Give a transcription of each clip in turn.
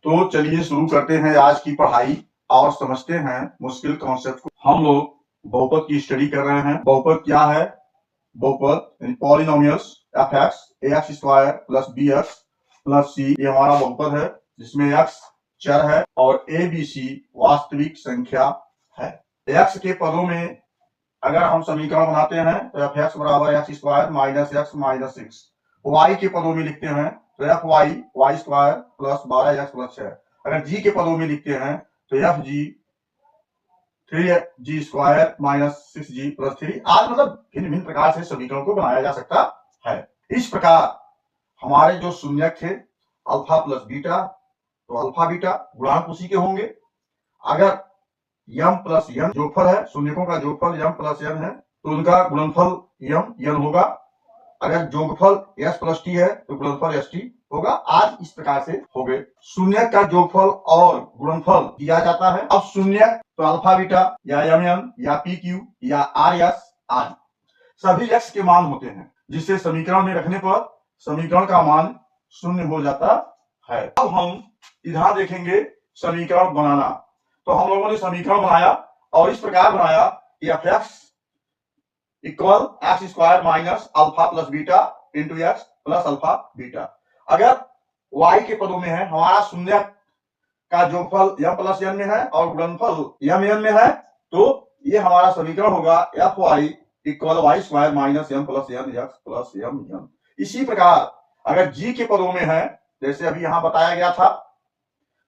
तो चलिए शुरू करते हैं आज की पढ़ाई और समझते हैं मुश्किल कॉन्सेप्ट को। हम लोग बहुपद की स्टडी कर रहे हैं। बहुपद क्या है? बहुपद polynomials f x a x square plus b x plus c, ये हमारा बहुपद है जिसमें एक्स चर है और ए बी सी वास्तविक संख्या है। एक्स के पदों में अगर हम समीकरण बनाते हैं तो एफ एक्स बराबर X square minus six. Y के पदों में लिखते हैं तो F Y Y square plus 12x plus 6। अगर जी के पदों में लिखते हैं तो F G 3g square minus 6g plus 3। आज मतलब भिन्न भिन्न प्रकार से समीकरण को बनाया जा सकता है। इस प्रकार हमारे जो शून्यक थे अल्फा प्लस बीटा, तो अल्फा बीटा गुणांक उसी के होंगे। अगर यम प्लस यन जोगफल है, शून्यकों का जोगफल यम प्लस यन है तो उनका गुणनफल यम यन होगा। अगर जोगफल एस प्लस टी है तो गुणनफल एस टी होगा। आज इस प्रकार से हो गए। शून्यक का जोगफल और गुणनफल दिया जाता है। अब शून्यक तो अल्फा बीटा या एम एन या पी क्यू या आर एस आदि सभी एक्स के मान होते हैं, जिसे समीकरण में रखने पर समीकरण का मान शून्य हो जाता है। अब हम इधर देखेंगे समीकरण बनाना। तो हम लोगों ने समीकरण बनाया और इस प्रकार बनाया कि F x equal x square minus alpha plus beta into x plus alpha beta. अगर y के पदों में है, हमारा शून्य का जोगफल यम प्लस एन में है और गुणनफल यम एन में है, तो ये हमारा समीकरण होगा F Y equal Y square minus M plus N X plus M N. इसी प्रकार अगर जी के पदों में है, जैसे अभी यहां बताया गया था,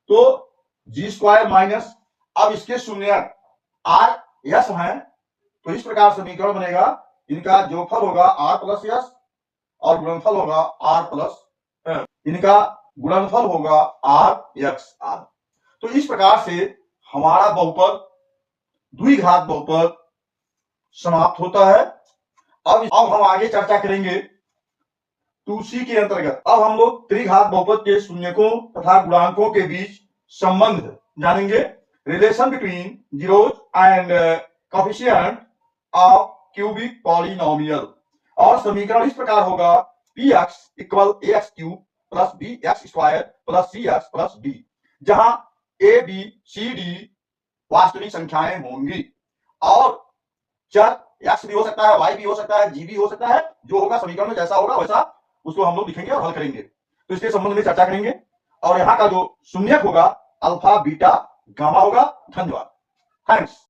तो जी स्क्वायर माइनस, अब इसके शून्य आर एस है तो इस प्रकार समीकरण बनेगा। इनका जोगफल होगा आर प्लस एस और गुणनफल होगा आर प्लस, इनका गुणनफल होगा आर एक्स आर। तो इस प्रकार से हमारा बहुपद द्विघात बहुपद समाप्त होता है। अब हम आगे चर्चा करेंगे 2C के अंतर्गत। अब हम लोग त्रिघात बहुपद के शून्यकों तथा गुणांकों के बीच संबंध जानेंगे। Relation between zeros and coefficient of cubic polynomial. और समीकरण इस प्रकार होगा p x equal a x cube plus b x square plus c x plus d, जहां ए बी सी डी वास्तविक संख्याएं होंगी और चर एक्स भी हो सकता है, वाई भी हो सकता है, जी भी हो सकता है। जो होगा समीकरण में जैसा होगा वैसा उसको हम लोग लिखेंगे और हल करेंगे। तो इसके संबंध में चर्चा करेंगे। और यहाँ का जो शून्यक होगा अल्फा बीटा गामा होगा। धन्यवाद। थैंक्स।